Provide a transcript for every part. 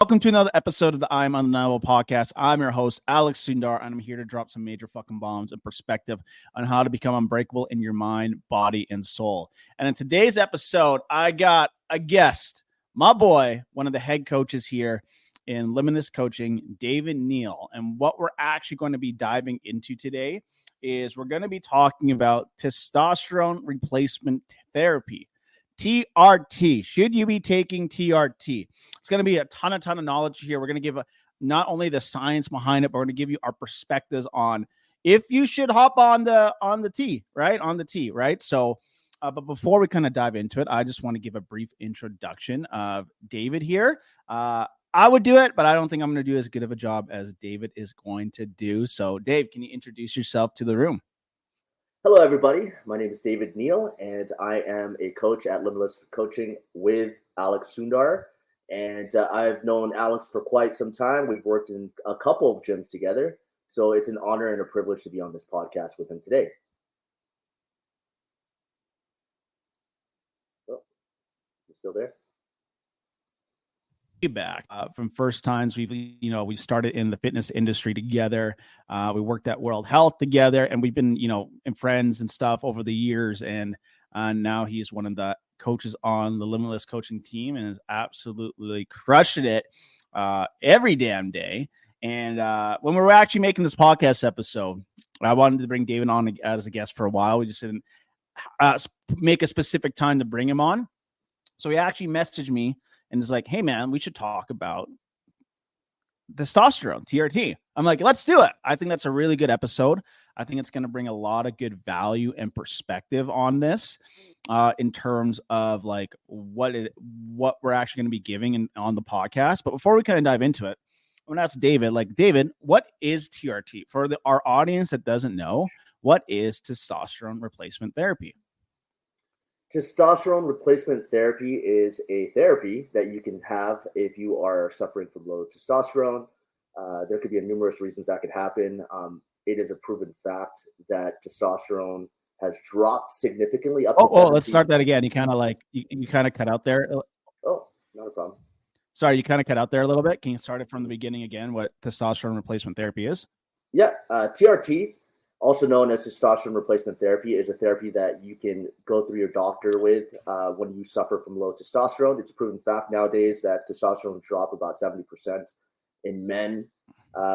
Welcome to another episode of the I'm Undeniable podcast. I'm your host, Alex Sundar, and I'm here to drop some major fucking bombs and perspective on how to become unbreakable in your mind, body, and soul. And in today's episode, I got a guest, my boy, one of the head coaches here in Limitless Coaching, David Neill. And what we're actually going to be diving into today is we're going to be talking about testosterone replacement therapy. TRT. Should you be taking TRT? It's going to be a ton of knowledge here. We're going to give not only the science behind it, but we're going to give you our perspectives on if you should hop on the T, right? On the T, right? So, but before we kind of dive into it, I just want to give a brief introduction of David here. I would do it, but I don't think I'm going to do as good of a job as David is going to do. So, Dave, can you introduce yourself to the room? Hello, everybody. My name is David Neill, and I am a coach at Limitless Coaching with Alex Sundar. And I've known Alex for quite some time. We've worked in a couple of gyms together. So it's an honor and a privilege to be on this podcast with him today. Oh, you still there? Back from first times we started in the fitness industry together. We worked at World Health together, and we've been and friends and stuff over the years. And now he's one of the coaches on the Limitless coaching team and is absolutely crushing it every damn day. And when we were actually making this podcast episode, I wanted to bring David on as a guest for a while. We just didn't make a specific time to bring him on. So he actually messaged me and it's like, hey, man, we should talk about testosterone, TRT. I'm like, let's do it. I think that's a really good episode. I think it's going to bring a lot of good value and perspective on this in terms of like what we're actually going to be giving on the podcast. But before we kind of dive into it, I'm going to ask David, David, what is TRT? For our audience that doesn't know, what is testosterone replacement therapy? Testosterone replacement therapy is a therapy that you can have if you are suffering from low testosterone. There could be numerous reasons that could happen. It is a proven fact that testosterone has dropped significantly up to 17. Let's start that again. You kind of you kind of cut out there. Oh, not a problem. Sorry, you kind of cut out there a little bit. Can you start it from the beginning again, what testosterone replacement therapy is? Yeah, TRT, also known as testosterone replacement therapy, is a therapy that you can go through your doctor with when you suffer from low testosterone. It's a proven fact nowadays that testosterone drop about 70% in men,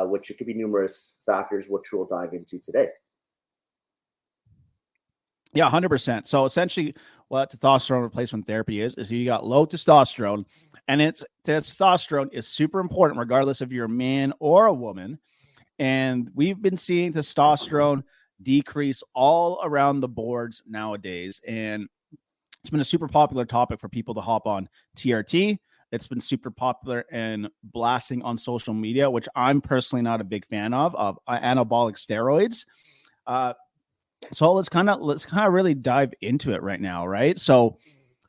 which it could be numerous factors, which we'll dive into today. Yeah, 100%. So essentially what testosterone replacement therapy is you got low testosterone, and testosterone is super important regardless if you're a man or a woman. And we've been seeing testosterone decrease all around the boards nowadays. And it's been a super popular topic for people to hop on TRT. It's been super popular and blasting on social media, which I'm personally not a big fan of anabolic steroids. So let's kind of really dive into it right now, right? So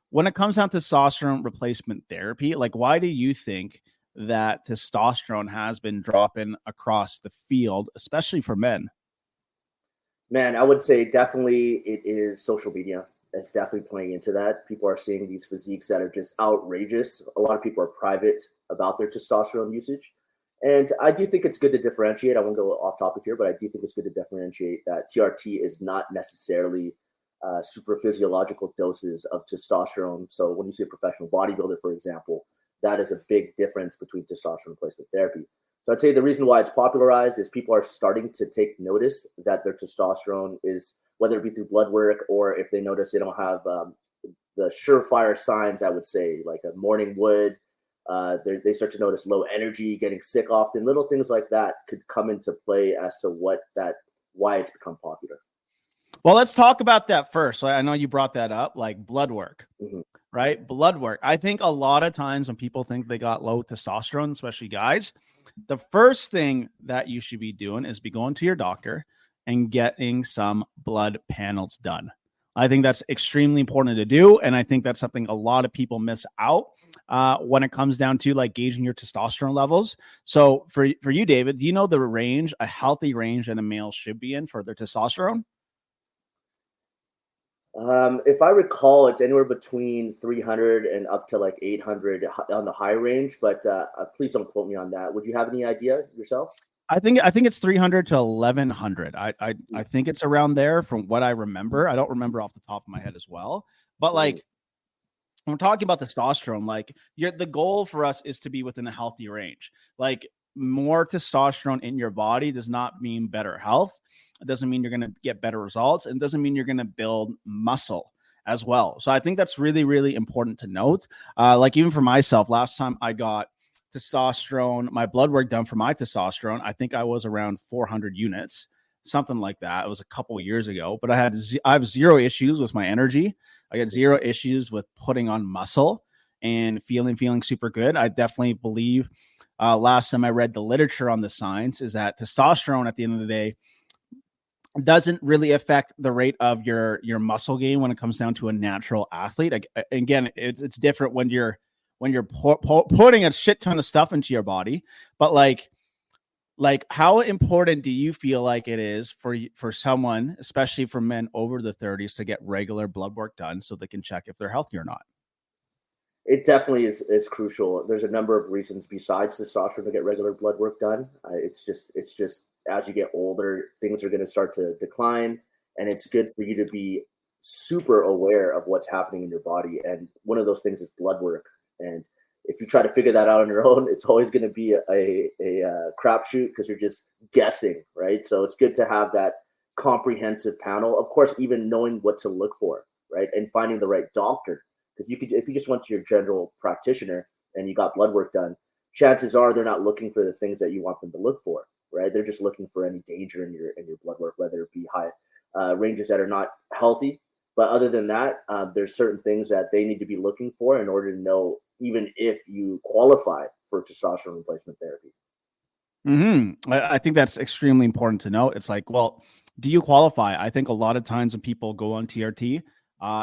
when it comes down to testosterone replacement therapy, why do you think that testosterone has been dropping across the field, especially for men? Man, I would say definitely it is social media. It's definitely playing into that. People are seeing these physiques that are just outrageous. A lot of people are private about their testosterone usage. And I do think it's good to differentiate. I won't go off topic here, but I do think it's good to differentiate that TRT is not necessarily super physiological doses of testosterone. So when you see a professional bodybuilder, for example, that is a big difference between testosterone replacement therapy. So I'd say the reason why it's popularized is people are starting to take notice that their testosterone is, whether it be through blood work or if they notice they don't have the surefire signs, I would say, like a morning wood, they start to notice low energy, getting sick often. Little things like that could come into play as to why it's become popular. Well, let's talk about that first. So I know you brought that up, like blood work. Mm-hmm. Right? Blood work. I think a lot of times when people think they got low testosterone, especially guys, the first thing that you should be doing is be going to your doctor and getting some blood panels done. I think that's extremely important to do. And I think that's something a lot of people miss out when it comes down to gauging your testosterone levels. So for you, David, do you know the range, a healthy range that a male should be in for their testosterone? If I recall, it's anywhere between 300 and up to like 800 on the high range, but please don't quote me on that. Would you have any idea yourself? I think it's 300 to 1100. I think it's around there from what I remember. I don't remember off the top of my head as well. But like when we're talking about testosterone, like the goal for us is to be within a healthy range. Like more testosterone in your body does not mean better health. It doesn't mean you're going to get better results. And it doesn't mean you're going to build muscle as well. So I think that's really, really important to note. Like even for myself, last time I got testosterone, my blood work done for my testosterone, I think I was around 400 units, something like that. It was a couple of years ago, but I have zero issues with my energy. I got zero issues with putting on muscle and feeling super good. I definitely believe last time I read the literature on the science is that testosterone at the end of the day doesn't really affect the rate of your muscle gain when it comes down to a natural athlete. Again, it's different when you're putting a shit ton of stuff into your body, but like how important do you feel like it is for someone, especially for men over the 30s, to get regular blood work done so they can check if they're healthy or not? It definitely is crucial. There's a number of reasons besides testosterone to get regular blood work done. It's just as you get older, things are going to start to decline, and it's good for you to be super aware of what's happening in your body. And one of those things is blood work. And if you try to figure that out on your own, it's always going to be a crapshoot because you're just guessing, right? So it's good to have that comprehensive panel. Of course, even knowing what to look for, right, and finding the right doctor. Because if you just went to your general practitioner and you got blood work done, chances are they're not looking for the things that you want them to look for, right? They're just looking for any danger in your blood work, whether it be high ranges that are not healthy. But other than that, there's certain things that they need to be looking for in order to know even if you qualify for testosterone replacement therapy. I think that's extremely important to know. It's like, well, do you qualify? I think a lot of times when people go on TRT,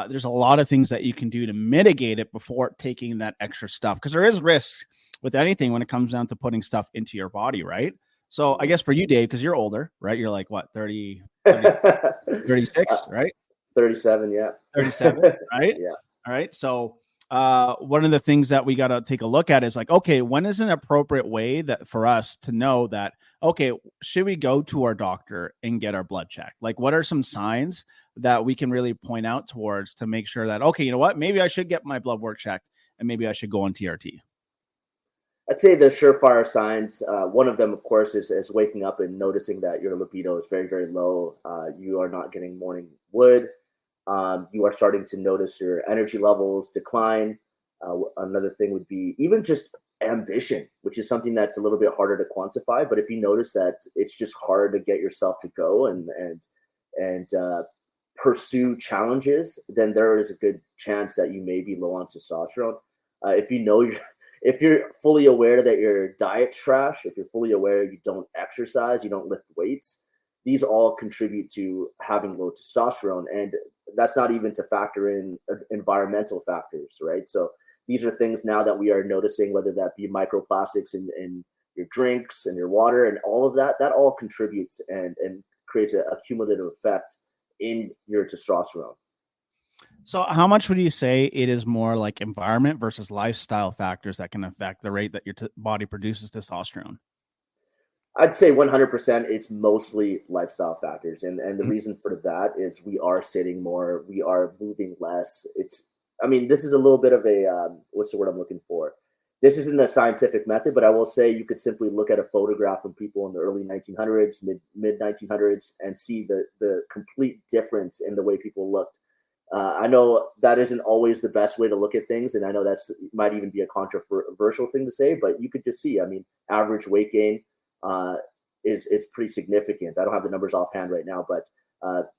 there's a lot of things that you can do to mitigate it before taking that extra stuff. Because there is risk with anything when it comes down to putting stuff into your body, right? So I guess for you, Dave, because you're older, right? You're like, what, 30, 36, right? 37, yeah. 37, right? Yeah. All right. So one of the things that we got to take a look at is like, okay, when is an appropriate way that for us to know that, okay, should we go to our doctor and get our blood checked? Like, what are some signs that we can really point out towards to make sure that, okay, you know what, maybe I should get my blood work checked and maybe I should go on TRT? I'd say the surefire signs, one of them, of course, is waking up and noticing that your libido is very, very low. You are not getting morning wood. You are starting to notice your energy levels decline. Another thing would be even just ambition, which is something that's a little bit harder to quantify. But if you notice that it's just hard to get yourself to go and pursue challenges, then there is a good chance that you may be low on testosterone. If you're fully aware that your diet's trash, if you're fully aware you don't exercise, you don't lift weights, these all contribute to having low testosterone. And that's not even to factor in environmental factors, right? So these are things now that we are noticing, whether that be microplastics in your drinks and your water and all of that, that all contributes and creates a cumulative effect in your testosterone. So how much would you say it is more like environment versus lifestyle factors that can affect the rate that your body produces testosterone? I'd say 100% it's mostly lifestyle factors. And the reason for that is we are sitting more, we are moving less. This is a little bit of a, what's the word I'm looking for? This isn't a scientific method, but I will say you could simply look at a photograph from people in the early 1900s, mid 1900s, and see the complete difference in the way people looked. I know that isn't always the best way to look at things, and I know that's might even be a controversial thing to say, but you could just see, average weight gain is pretty significant. I don't have the numbers offhand right now, but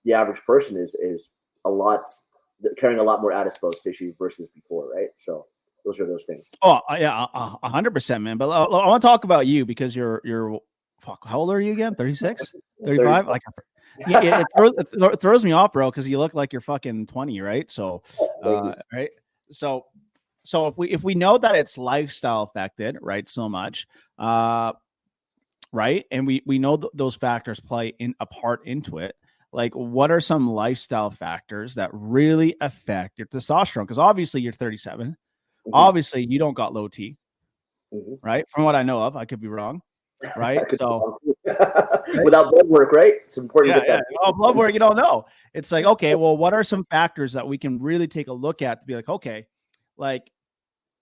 the average person is carrying a lot more adipose tissue versus before, right? So those are those things. Oh yeah, 100%, man. But I want to talk about you because you're how old are you again? 36, 35? Like, yeah, it throws me off, bro, because you look like you're fucking 20, right? So, right. So if we know that it's lifestyle affected, right, so much, right, and we know those factors play a part into it. like, what are some lifestyle factors that really affect your testosterone? Because obviously you're 37. Mm-hmm. Obviously you don't got low T, Mm-hmm. right? From what I know of, I could be wrong, right? So without blood work, right? It's important to get that. Oh, blood work, you don't know. It's like, okay, well, what are some factors that we can really take a look at to be like, okay, like,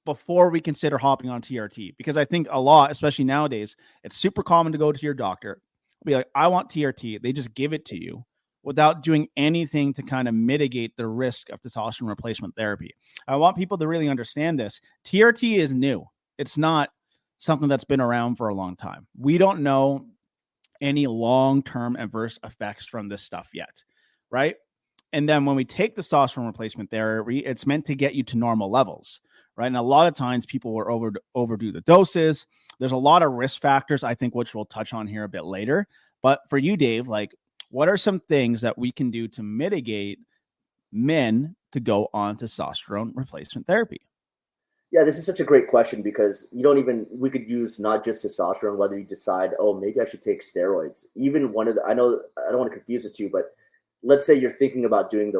before we consider hopping on TRT? Because I think a lot, especially nowadays, it's super common to go to your doctor, be like, I want TRT. They just give it to you without doing anything to kind of mitigate the risk of testosterone replacement therapy. I want people to really understand this. TRT is new. It's not something that's been around for a long time. We don't know any long-term adverse effects from this stuff yet, right? And then when we take testosterone replacement therapy, it's meant to get you to normal levels, right? And a lot of times people will overdo the doses. There's a lot of risk factors, I think, which we'll touch on here a bit later. But for you, Dave, like, what are some things that we can do to mitigate men to go on testosterone replacement therapy? Yeah, this is such a great question because we could use not just testosterone, whether you decide, oh, maybe I should take steroids. Even I know I don't want to confuse the two, but let's say you're thinking about doing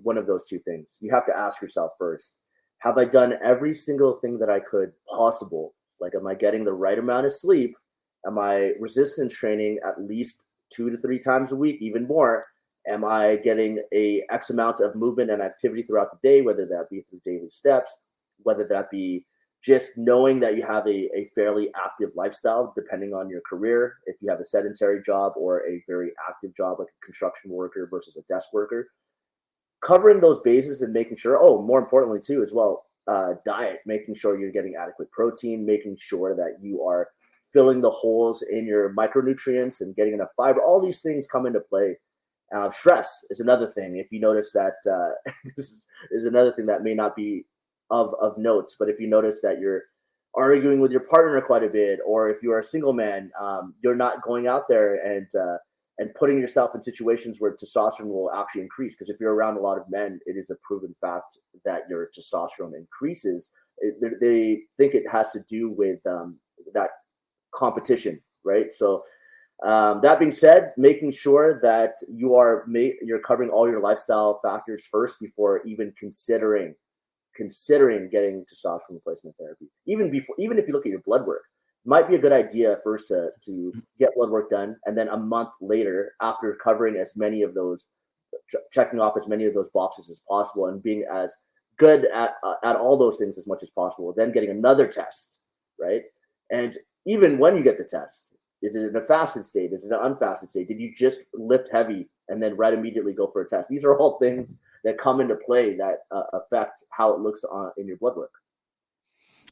one of those two things. You have to ask yourself first, have I done every single thing that I could possible? Like, am I getting the right amount of sleep? Am I resistance training at least 2 to 3 times a week, even more? Am I getting a X amount of movement and activity throughout the day, whether that be through daily steps, whether that be just knowing that you have a fairly active lifestyle, depending on your career, if you have a sedentary job or a very active job like a construction worker versus a desk worker, covering those bases and making sure, more importantly too, as well, diet, making sure you're getting adequate protein, making sure that you are filling the holes in your micronutrients and getting enough fiber. All these things come into play. Stress is another thing. If you notice that this is another thing that may not be of notes, but if you notice that you're arguing with your partner quite a bit, or if you are a single man, you're not going out there and putting yourself in situations where testosterone will actually increase. Because if you're around a lot of men, it is a proven fact that your testosterone increases. They think it has to do with that competition, right? So that being said, making sure that you're covering all your lifestyle factors first before even considering getting testosterone replacement therapy. Even if you look at your blood work, it might be a good idea first to get blood work done, and then a month later, after covering as many of those, checking off as many of those boxes as possible, and being as good at all those things as much as possible, then getting another test, right? And even when you get the test, is it in a fasted state? Is it an unfasted state? Did you just lift heavy and then immediately go for a test? These are all things that come into play that affect how it looks in your blood work.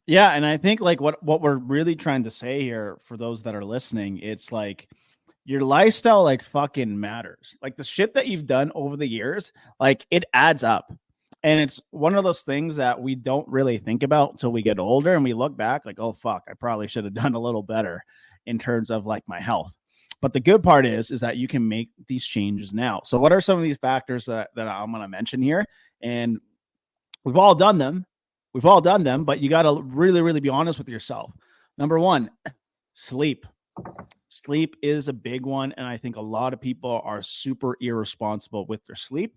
Yeah, and I think like what we're really trying to say here for those that are listening, it's like your lifestyle like fucking matters. Like the shit that you've done over the years, like it adds up. And it's one of those things that we don't really think about until we get older and we look back like, oh fuck, I probably should have done a little better in terms of like my health. But the good part is that you can make these changes now. So what are some of these factors that I'm going to mention here? And we've all done them. But you got to really, really be honest with yourself. Number one, sleep. Sleep is a big one. And I think a lot of people are super irresponsible with their sleep.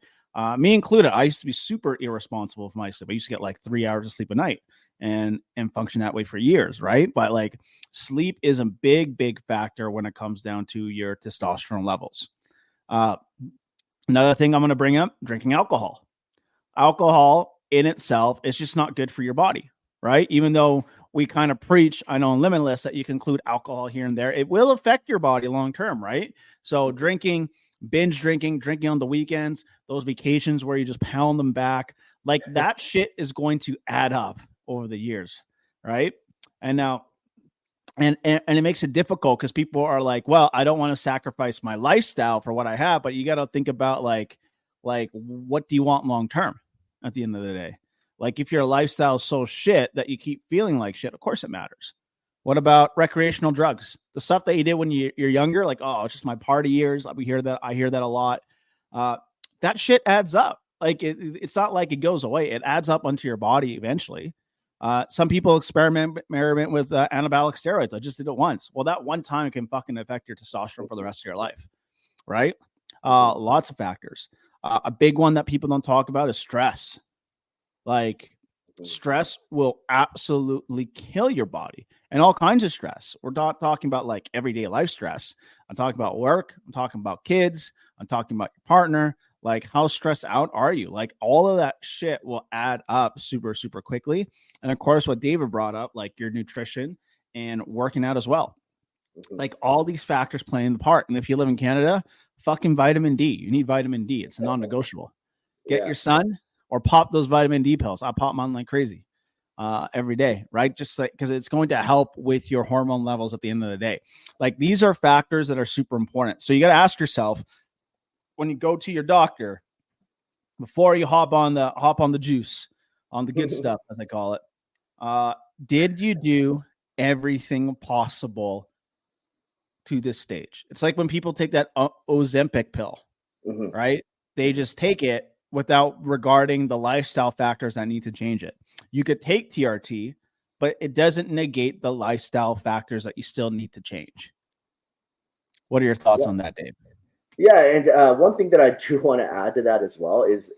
Me included. I used to be super irresponsible with my sleep. I used to get like 3 hours of sleep a night and function that way for years, right? But like sleep is a big factor when it comes down to your testosterone levels. Another thing I'm going to bring up, drinking alcohol. Alcohol in itself is just not good for your body, right? Even though we kind of preach, I know in Limitless, that you can include alcohol here and there, it will affect your body long term, right? So binge drinking on the weekends, those vacations where you just pound them back, like that shit is going to add up over the years, right? And now, and it makes it difficult because people are like, well, I don't want to sacrifice my lifestyle for what I have, but you got to think about like what do you want long term at the end of the day? Like if your lifestyle is so shit that you keep feeling like shit, of course it matters. What about recreational drugs? The stuff that you did when you're younger, like, oh, it's just my party years. I hear that a lot. That shit adds up. Like it's not like it goes away. It adds up onto your body eventually. Some people experiment with anabolic steroids. I just did it once. Well, that one time can fucking affect your testosterone for the rest of your life, right? Lots of factors. A big one that people don't talk about is stress. Like, stress will absolutely kill your body, and all kinds of stress. We're not talking about like everyday life stress. I'm talking about work. I'm talking about kids. I'm talking about your partner. Like, how stressed out are you? Like, all of that shit will add up super, super quickly. And of course, what David brought up, like your nutrition and working out as well. Like, all these factors playing the part. And if you live in Canada, fucking vitamin D. You need vitamin D. It's non-negotiable. Get your son or pop those vitamin D pills. I pop mine like crazy every day, right? Just like, because it's going to help with your hormone levels at the end of the day. Like, these are factors that are super important. So you got to ask yourself, when you go to your doctor, before you hop on the juice, on the good stuff, as I call it, did you do everything possible to this stage? It's like when people take that Ozempic pill, right? They just take it without regarding the lifestyle factors that need to change it. You could take TRT, but it doesn't negate the lifestyle factors that you still need to change. What are your thoughts on that, Dave? Yeah, and one thing that I do want to add to that as well is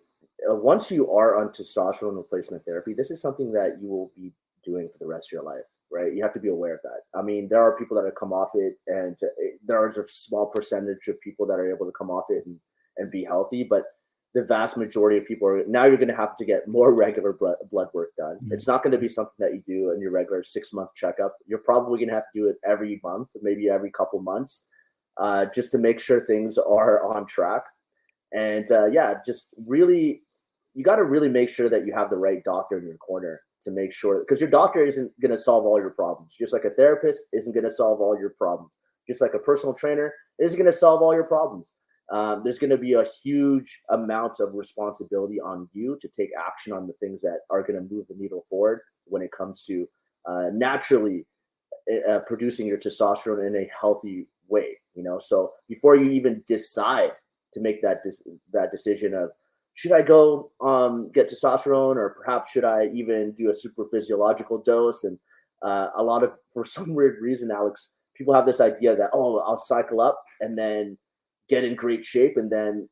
once you are on testosterone replacement therapy, this is something that you will be doing for the rest of your life, right? You have to be aware of that. I mean, there are people that have come off it, and there is a small percentage of people that are able to come off it and be healthy, but the vast majority of people are now. You're going to have to get more regular blood work done. It's not going to be something that you do in your regular 6-month checkup. You're probably going to have to do it every month, maybe every couple months, just to make sure things are on track. And just really, you got to really make sure that you have the right doctor in your corner to make sure, because your doctor isn't going to solve all your problems. Just like a therapist isn't going to solve all your problems. Just like a personal trainer isn't going to solve all your problems. There's going to be a huge amount of responsibility on you to take action on the things that are going to move the needle forward when it comes to naturally producing your testosterone in a healthy way. So before you even decide to make that decision of, should I go get testosterone, or perhaps should I even do a super physiological dose? And for some weird reason, Alex, people have this idea that, I'll cycle up and then get in great shape and then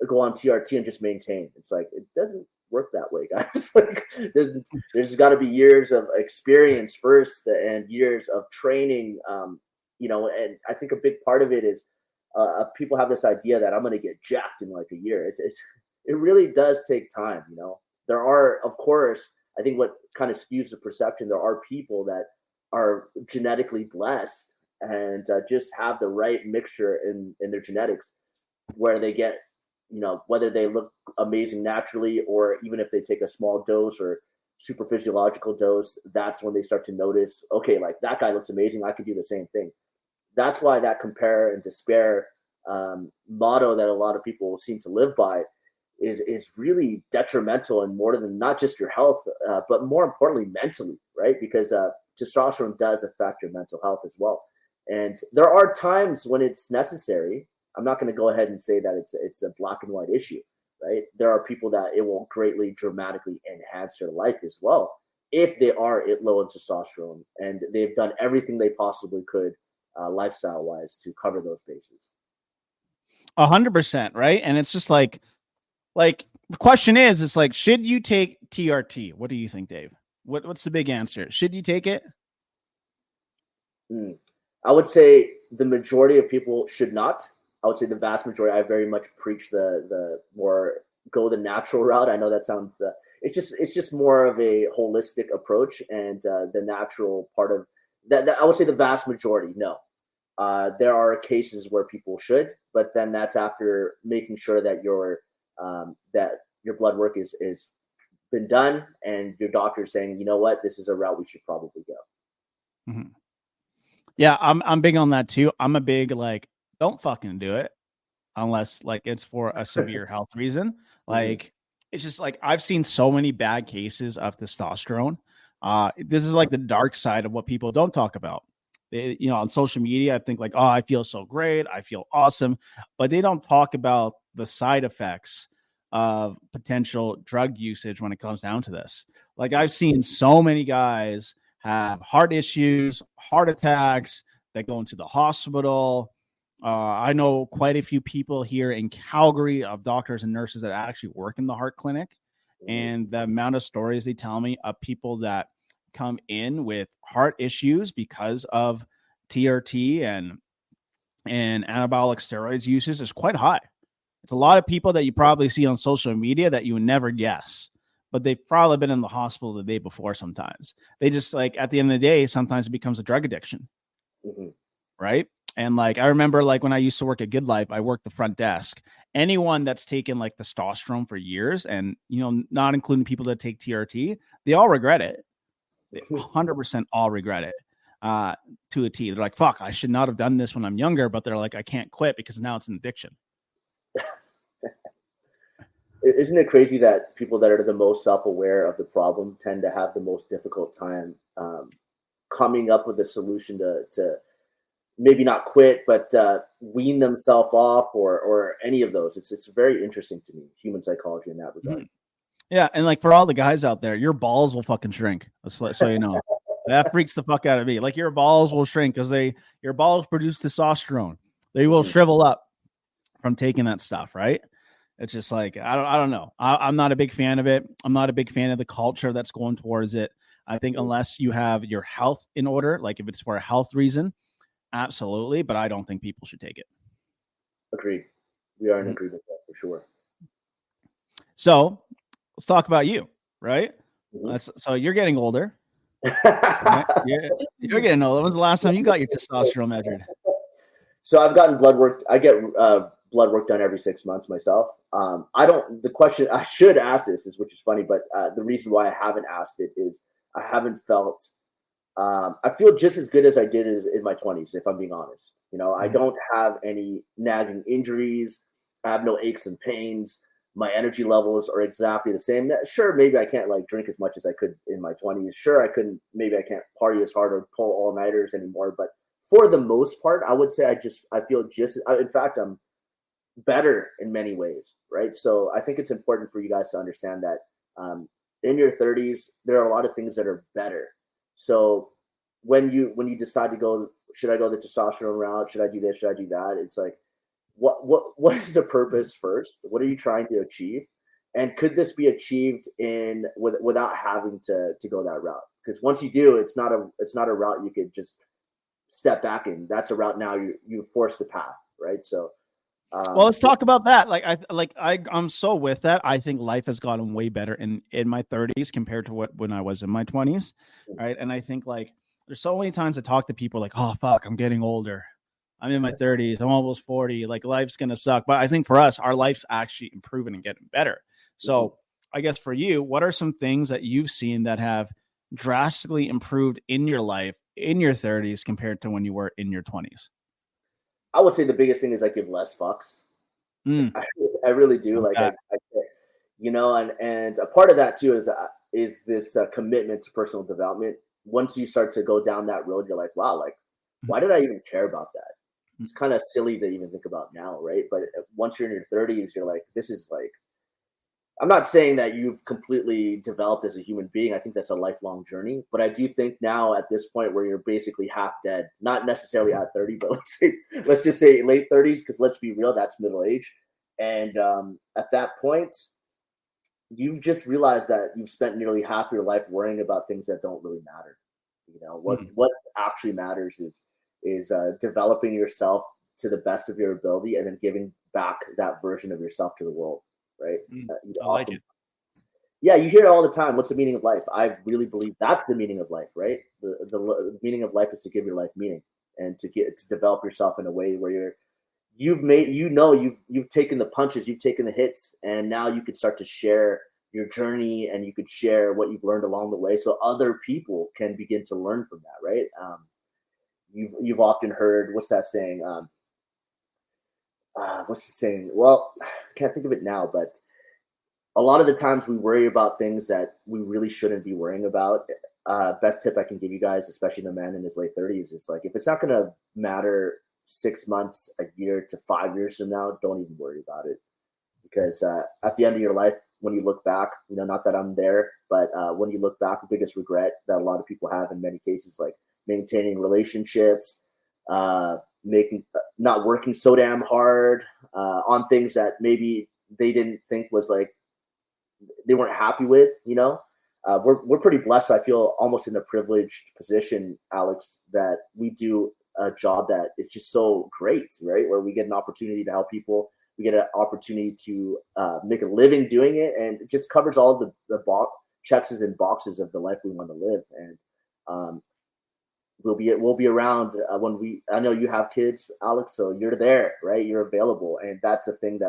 go on TRT and just maintain. It's like, it doesn't work that way, guys. Like, there's got to be years of experience first and years of training. And I think a big part of it is people have this idea that I'm going to get jacked in like a year. It really does take time. There are, of course, I think what kind of skews the perception, there are people that are genetically blessed and just have the right mixture in their genetics, where they get, whether they look amazing naturally, or even if they take a small dose or super physiological dose, that's when they start to notice, okay, like that guy looks amazing, I could do the same thing. That's why that compare and despair motto that a lot of people seem to live by is really detrimental, and more than not just your health, but more importantly, mentally, right? Because testosterone does affect your mental health as well. And there are times when it's necessary. I'm not going to go ahead and say that it's a black and white issue, right? There are people that it will greatly, dramatically enhance their life as well if they are low in testosterone and they've done everything they possibly could lifestyle-wise to cover those bases. 100%, right? And it's just like the question is, it's like, should you take TRT? What do you think, Dave? What's the big answer? Should you take it? I would say the majority of people should not. I would say the vast majority. I very much preach the more go the natural route. I know that sounds it's just more of a holistic approach, and the natural part of that. I would say the vast majority, no. There are cases where people should, but then that's after making sure that your blood work is been done, and your doctor is saying, you know what, this is a route we should probably go. Mm-hmm. Yeah, I'm big on that too. I'm a big, like, don't fucking do it unless like it's for a severe health reason. Like, it's just like, I've seen so many bad cases of testosterone. This is like the dark side of what people don't talk about. On social media, I think like, I feel so great, I feel awesome, but they don't talk about the side effects of potential drug usage when it comes down to this. Like, I've seen so many guys have heart issues, heart attacks, that go into the hospital. I know quite a few people here in Calgary of doctors and nurses that actually work in the heart clinic. And the amount of stories they tell me of people that come in with heart issues because of TRT and anabolic steroids uses is quite high. It's a lot of people that you probably see on social media that you would never guess, but they've probably been in the hospital the day before. Sometimes they just like at the end of the day, sometimes it becomes a drug addiction. Right. And like, I remember like when I used to work at Good Life, I worked the front desk. Anyone that's taken like testosterone for years and, you know, not including people that take TRT, they all regret it. They 100% all regret it to a T. They're like, fuck, I should not have done this when I'm younger, but they're like, I can't quit because now it's an addiction. Isn't it crazy that people that are the most self-aware of the problem tend to have the most difficult time coming up with a solution to maybe not quit, but wean themselves off or any of those. It's very interesting to me, human psychology in that regard. Yeah. And like for all the guys out there, your balls will fucking shrink. So you know, that freaks the fuck out of me. Like your balls will shrink because your balls produce testosterone. They will shrivel up from taking that stuff, right? It's just like, I don't know. I'm not a big fan of it. I'm not a big fan of the culture that's going towards it. I think unless you have your health in order, like if it's for a health reason, absolutely. But I don't think people should take it. Agreed. We are in agreement with that for sure. So let's talk about you, right? So you're getting older. Right? You're getting older. When's the last time you got your testosterone measured? So I've gotten blood work. I get blood work done every 6 months myself. The question I should ask this is, which is funny, but the reason why I haven't asked it is I haven't felt, I feel just as good as I did in my 20s, if I'm being honest. You know, I don't have any nagging injuries. I have no aches and pains. My energy levels are exactly the same. Sure, maybe I can't like drink as much as I could in my 20s. Sure, maybe I can't party as hard or pull all-nighters anymore. But for the most part, I would say I feel in fact, I'm better in many ways, right? So I think it's important for you guys to understand that in your 30s, there are a lot of things that are better. So when you decide to go, should I go the testosterone route? Should I do this? Should I do that? It's like, what is the purpose first? What are you trying to achieve? And could this be achieved without having to go that route? Because once you do, it's not a route you could just step back in. That's a route now you force the path, right? So well, let's talk about that. I'm so with that. I think life has gotten way better in my 30s compared to when I was in my 20s, right? And I think like there's so many times I talk to people like, oh fuck, I'm getting older. I'm in my 30s. I'm almost 40. Like life's gonna suck. But I think for us, our life's actually improving and getting better. So I guess for you, what are some things that you've seen that have drastically improved in your life in your 30s compared to when you were in your 20s? I would say the biggest thing is I give less fucks. I really do. Like, you know, and a part of that too is this commitment to personal development. Once you start to go down that road, you're like, wow, like, why did I even care about that? It's kind of silly to even think about now, right? But once you're in your 30s, you're like, this is like, I'm not saying that you've completely developed as a human being. I think that's a lifelong journey. But I do think now at this point where you're basically half dead, not necessarily at 30, but let's just say late 30s, because let's be real, that's middle age. And at that point, you've just realized that you've spent nearly half your life worrying about things that don't really matter. You know, what actually matters is developing yourself to the best of your ability and then giving back that version of yourself to the world. Right. I like it. Yeah, you hear it all the time. What's the meaning of life? I really believe that's the meaning of life, right? The meaning of life is to give your life meaning and to develop yourself in a way where you've taken the punches, you've taken the hits, and now you could start to share your journey and you could share what you've learned along the way, so other people can begin to learn from that, right? You've often heard what's that saying? What's the saying? Well, I can't think of it now, but a lot of the times we worry about things that we really shouldn't be worrying about. Best tip I can give you guys, especially the man in his late 30s, is like, if it's not going to matter 6 months, a year to 5 years from now, don't even worry about it. Because at the end of your life, when you look back, you know, not that I'm there, but when you look back, the biggest regret that a lot of people have in many cases, like maintaining relationships, not working so damn hard on things that maybe they didn't think was like they weren't happy with. We're pretty blessed. I feel almost in a privileged position, Alex, that we do a job that is just so great, right? Where we get an opportunity to help people. We get an opportunity to make a living doing it, and it just covers all the checks and boxes of the life we want to live. And we'll be around I know you have kids, Alex, so you're there, right? You're available, and that's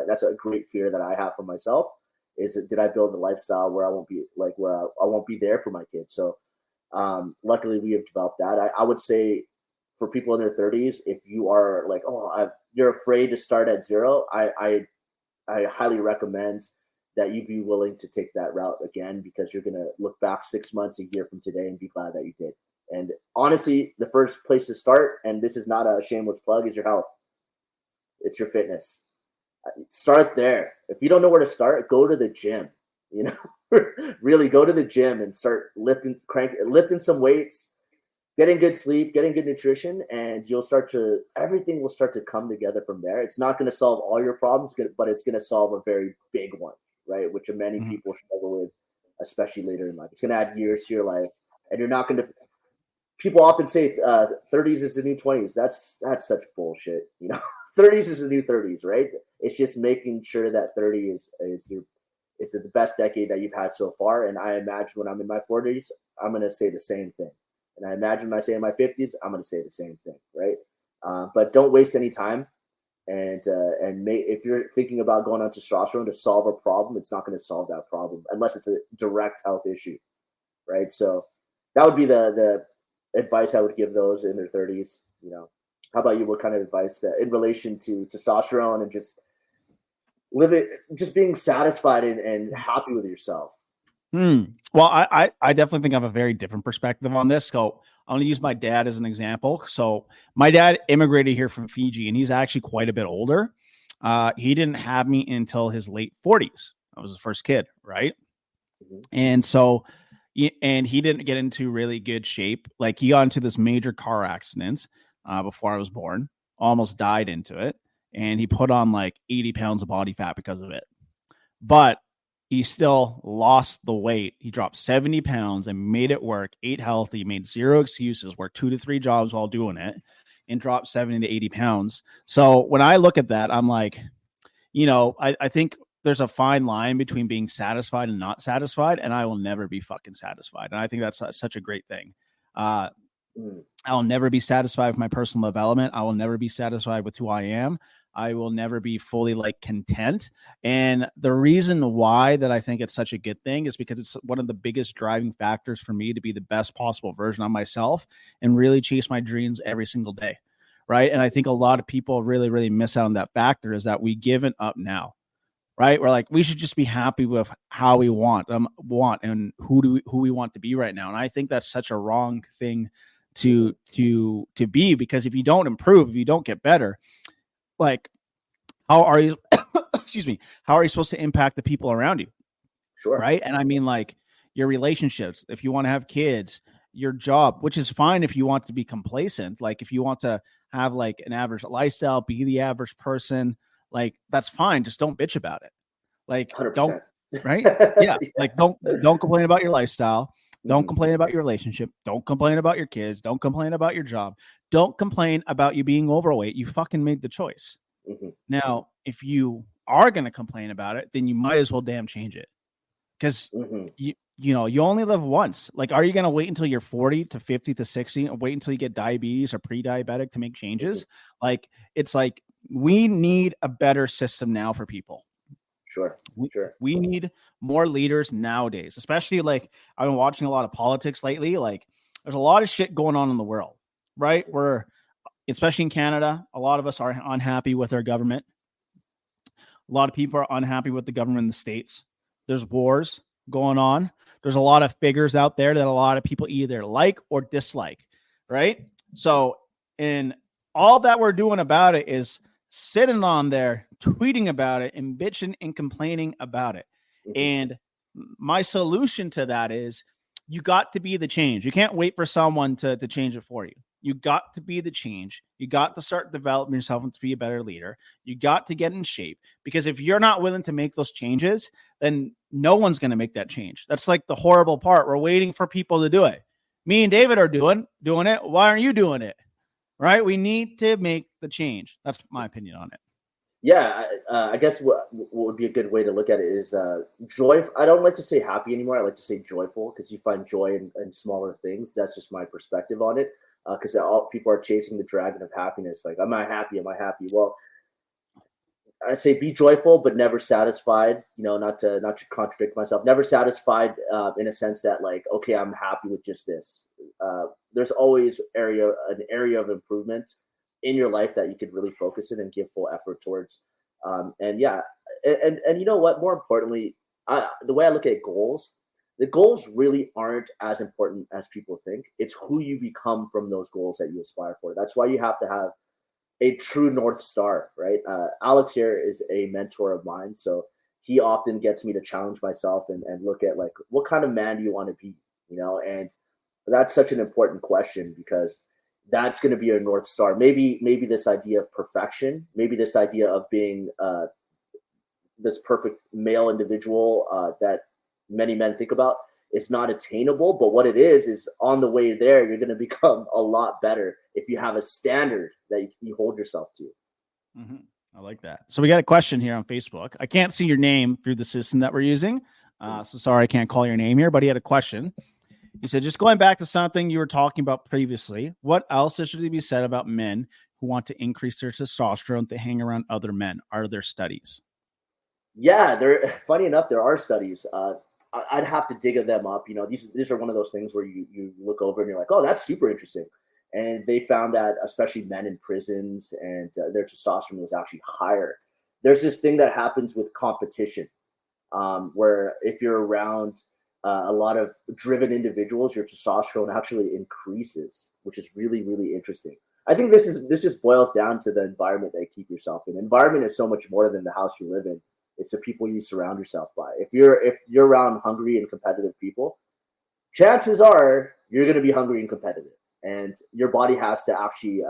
that's a great fear that I have for myself. Is that did I build a lifestyle where I won't be there for my kids? So luckily we have developed that. I would say for people in their 30s, if you are like, you're afraid to start at zero, I highly recommend that you be willing to take that route again, because you're going to look back 6 months, a year from today and be glad that you did. And honestly, the first place to start, and this is not a shameless plug, is your health. It's your fitness. Start there. If you don't know where to start, go to the gym. Really go to the gym and start lifting some weights, getting good sleep, getting good nutrition, and everything will start to come together from there. It's not going to solve all your problems, but it's going to solve a very big one, right? Which many people struggle with, especially later in life. It's going to add years to your life, and you're not going to. People often say 30s is the new 20s. That's such bullshit. 30s is the new 30s, right? It's just making sure that 30 is the best decade that you've had so far. And I imagine when I'm in my 40s, I'm going to say the same thing. And I imagine when I say in my 50s, I'm going to say the same thing, right? But don't waste any time. And if you're thinking about going on testosterone to solve a problem, it's not going to solve that problem unless it's a direct health issue, right? So that would be the advice I would give those in their 30s. How about you? What kind of advice in relation to testosterone and just being satisfied and happy with yourself? Well, I definitely think I have a very different perspective on this. So I'm going to use my dad as an example. So my dad immigrated here from Fiji, and he's actually quite a bit older. He didn't have me until his late 40s. I was his first kid, right? Mm-hmm. And so, and he didn't get into really good shape. Like, he got into this major car accident before I was born, almost died into it. And he put on like 80 pounds of body fat because of it. But he still lost the weight. He dropped 70 pounds and made it work, ate healthy, made zero excuses, worked 2 to 3 jobs while doing it, and dropped 70 to 80 pounds. So when I look at that, I'm like, I think there's a fine line between being satisfied and not satisfied, and I will never be fucking satisfied. And I think that's such a great thing. I'll never be satisfied with my personal development. I will never be satisfied with who I am. I will never be fully content. And the reason why that I think it's such a good thing is because it's one of the biggest driving factors for me to be the best possible version of myself and really chase my dreams every single day. Right. And I think a lot of people really, really miss out on that factor, is that we give it up now. Right. We're like, we should just be happy with how we want and who we want to be right now. And I think that's such a wrong thing to be, because if you don't improve, if you don't get better, how are you excuse me, how are you supposed to impact the people around you? Sure. Right. And I mean, your relationships, if you want to have kids, your job, which is fine if you want to be complacent, if you want to have an average lifestyle, be the average person, that's fine. Just don't bitch about it. 100%. Don't, right? Yeah. Don't complain about your lifestyle. Don't complain about your relationship. Don't complain about your kids. Don't complain about your job. Don't complain about you being overweight. You fucking made the choice. Now, if you are going to complain about it, then you might as well damn change it, because you only live once. Are you going to wait until you're 40 to 50 to 60 and wait until you get diabetes or pre-diabetic to make changes? We need a better system now for people. Sure. We need more leaders nowadays, especially I've been watching a lot of politics lately. There's a lot of shit going on in the world, right? Especially in Canada, a lot of us are unhappy with our government. A lot of people are unhappy with the government in the States. There's wars going on. There's a lot of figures out there that a lot of people either like or dislike, right? So, and all that we're doing about it is sitting on there, tweeting about it and bitching and complaining about it. And my solution to that is, you got to be the change. You can't wait for someone to change it for you. You got to be the change. You got to start developing yourself and to be a better leader. You got to get in shape, because if you're not willing to make those changes, then no one's going to make that change. That's like the horrible part. We're waiting for people to do it. Me and David are doing it. Why aren't you doing it? Right? We need to make the change. That's my opinion on it. Yeah, I guess what would be a good way to look at it is joy. I don't like to say happy anymore. I like to say joyful, because you find joy in smaller things. That's just my perspective on it. Because all people are chasing the dragon of happiness. Like, am I happy? Am I happy? Well, I'd say be joyful, but never satisfied. Not to contradict myself. Never satisfied in a sense that, like, okay, I'm happy with just this. There's always an area of improvement in your life that you could really focus in and give full effort towards. And you know what? More importantly, the way I look at goals, the goals really aren't as important as people think. It's who you become from those goals that you aspire for. That's why you have to have a true North Star, right? Alex here is a mentor of mine, so he often gets me to challenge myself and look at, like, what kind of man do you want to be, and that's such an important question, because that's going to be your North Star. Maybe this idea of perfection, maybe this idea of being this perfect male individual that many men think about, it's not attainable, but what it is on the way there, you're going to become a lot better if you have a standard that you hold yourself to. Mm-hmm. I like that. So we got a question here on Facebook. I can't see your name through the system that we're using. So sorry, I can't call your name here, but he had a question. He said, just going back to something you were talking about previously, what else is to be said about men who want to increase their testosterone to hang around other men? Are there studies? Yeah, funny enough, there are studies. I'd have to dig them up. These are one of those things where you look over and you're like, oh, that's super interesting. And they found that especially men in prisons and their testosterone was actually higher. There's this thing that happens with competition, where if you're around a lot of driven individuals, your testosterone actually increases, which is really, really interesting. I think this just boils down to the environment that you keep yourself in. Environment is so much more than the house you live in. It's the people you surround yourself by. If you're around hungry and competitive people, chances are you're going to be hungry and competitive, and your body has to actually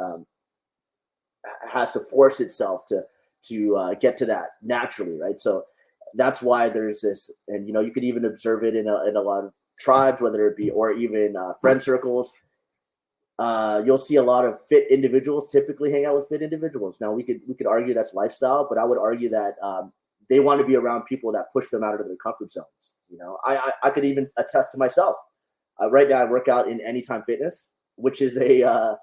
has to force itself to get to that naturally, right? So that's why there's this, and you could even observe it in a lot of tribes, whether it be or even friend circles. You'll see a lot of fit individuals typically hang out with fit individuals. Now we could argue that's lifestyle, but I would argue that they want to be around people that push them out of their comfort zones. I could even attest to myself. Right now I work out in Anytime Fitness, which is I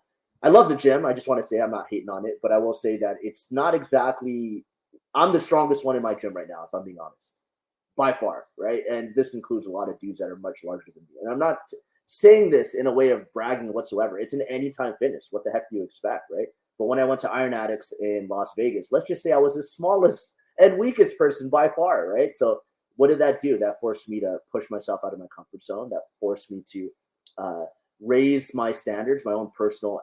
love the gym. I just want to say I'm not hating on it, but I will say that it's not exactly, I'm the strongest one in my gym right now, if I'm being honest, by far, right? And this includes a lot of dudes that are much larger than me. And I'm not saying this in a way of bragging whatsoever. It's an Anytime Fitness. What the heck do you expect, right? But when I went to Iron Addicts in Las Vegas, let's just say I was the smallest and weakest person by far, right? So what did that do? That forced me to push myself out of my comfort zone. That forced me to raise my standards, my own personal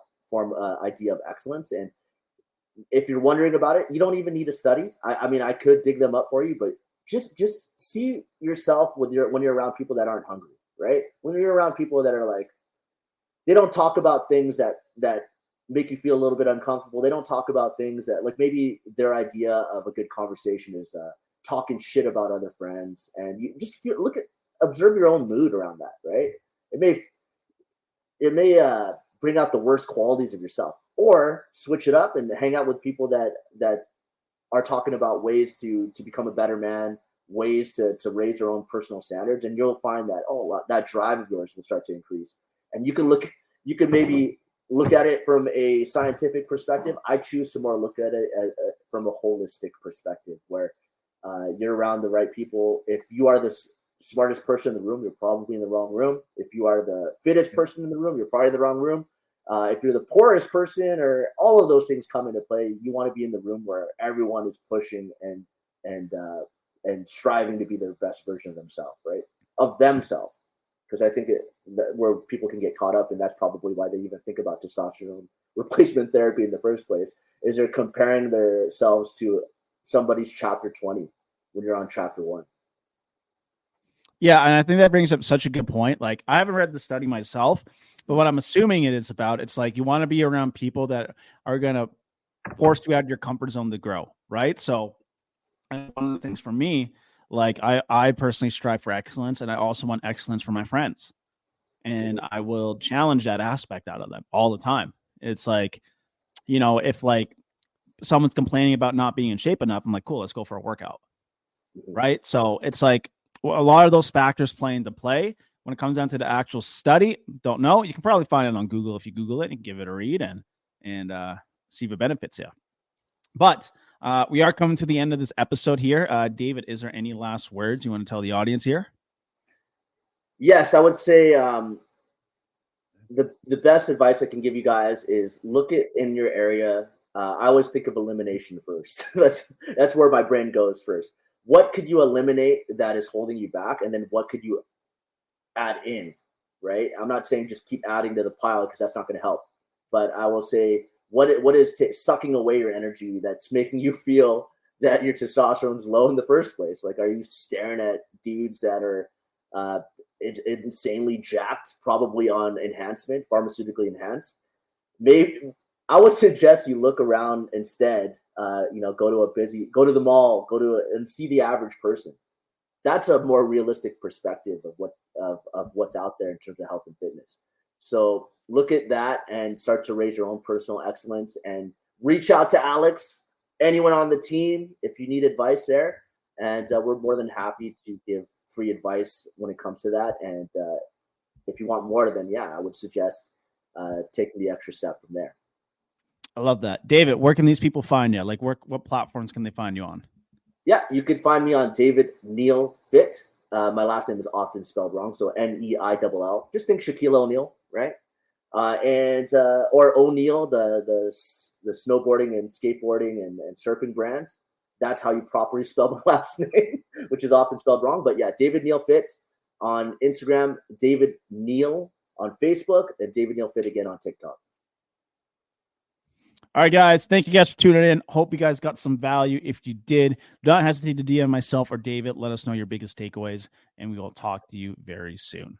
idea of excellence. And if you're wondering about it, you don't even need to study. I mean, I could dig them up for you, but just see yourself when you're around people that aren't hungry, right? When you're around people that are like, they don't talk about things that make you feel a little bit uncomfortable. They don't talk about things that, like, maybe their idea of a good conversation is talking shit about other friends, and you just observe your own mood around that, right? It may bring out the worst qualities of yourself, or switch it up and hang out with people that are talking about ways to become a better man, ways to raise your own personal standards, and you'll find that that drive of yours will start to increase. And you can maybe look at it from a scientific perspective. I choose to more look at it from a holistic perspective, where you're around the right people. If you are the smartest person in the room, you're probably in the wrong room. If you are the fittest person in the room, you're probably in the wrong room. If you're the poorest person, or all of those things come into play, you want to be in the room where everyone is pushing and striving to be their best version of themselves, right? Of themselves. Because I think where people can get caught up, and that's probably why they even think about testosterone replacement therapy in the first place, is they're comparing themselves to somebody's chapter 20 when you're on chapter 1. Yeah, and I think that brings up such a good point. Like, I haven't read the study myself, but what I'm assuming it is about, it's like you want to be around people that are going to force you out of your comfort zone to grow, right? So, and one of the things for me, like I personally strive for excellence, and I also want excellence for my friends, and I will challenge that aspect out of them all the time. It's like, if like someone's complaining about not being in shape enough, I'm like, cool, let's go for a workout, right? So it's like, well, a lot of those factors play into play. When it comes down to the actual study, don't know. You can probably find it on Google if you Google it and give it a read and see if it benefits you. But we are coming to the end of this episode here. David, is there any last words you want to tell the audience here? Yes, I would say the best advice I can give you guys is look at in your area. I always think of elimination first. that's where my brain goes first. What could you eliminate that is holding you back, and then what could you add in? Right. I'm not saying just keep adding to the pile because that's not going to help. But I will say what is sucking away your energy that's making you feel that your testosterone's low in the first place. Like, are you staring at dudes that are insanely jacked, probably on enhancement, pharmaceutically enhanced? Maybe I would suggest you look around instead. Go to the mall, and see the average person. That's a more realistic perspective of what's out there in terms of health and fitness. So look at that and start to raise your own personal excellence, and reach out to Alex, anyone on the team, if you need advice there. And we're more than happy to give free advice when it comes to that. And if you want more, then I would suggest taking the extra step from there. I love that. David, where can these people find you? Like, what platforms can they find you on? Yeah, you could find me on David Neill Fit. My last name is often spelled wrong, so Neill. Just think Shaquille O'Neal, right? Or O'Neal, the snowboarding and skateboarding and surfing brands. That's how you properly spell my last name, which is often spelled wrong. But yeah, David Neill Fit on Instagram, David Neill on Facebook, and David Neill Fit again on TikTok. All right, guys. Thank you guys for tuning in. Hope you guys got some value. If you did, do not hesitate to DM myself or David. Let us know your biggest takeaways, and we will talk to you very soon.